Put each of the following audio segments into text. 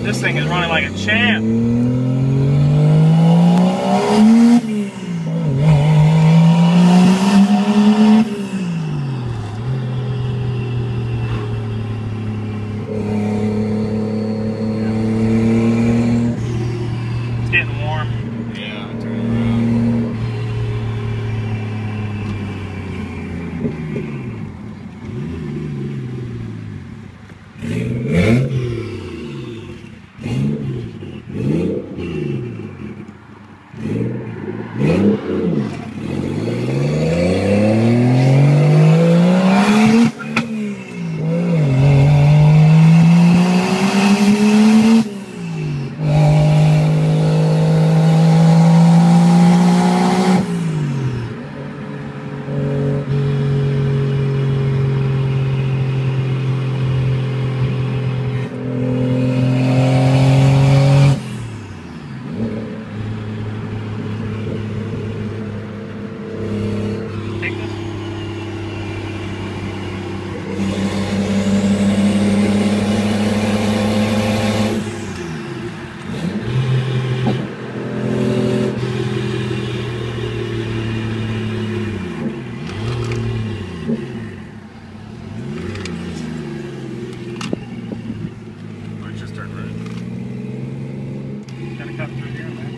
This thing is running like a champ. It's getting warm. Yeah, I'm turning around. Take this. Might just turn right. Gotta cut through here, man.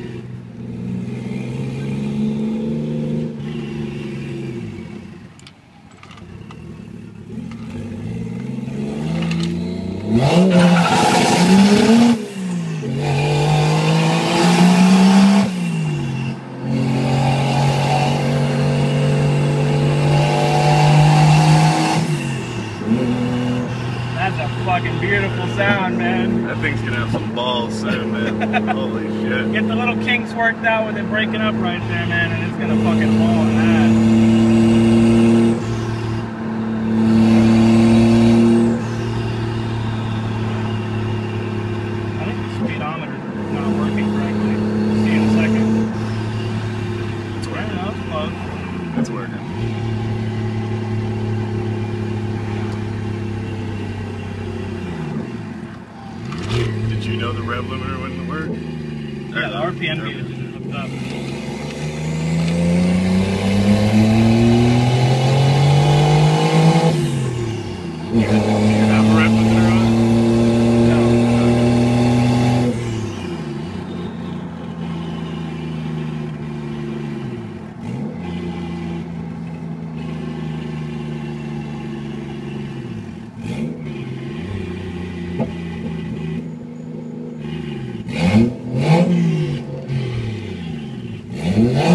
That's a fucking beautiful sound, man. That thing's gonna have some balls soon, man. Holy shit. Get the little kinks worked out with it breaking up right there, man, and it's gonna fucking haul in that. I think the speedometer's not working correctly. See you in a second. It's Yeah, working. no, it's close. It's working. Did you know the rev limiter wouldn't work? Yeah, the RPM gauge is hooked up. You have a rev limiter on? No. Yeah.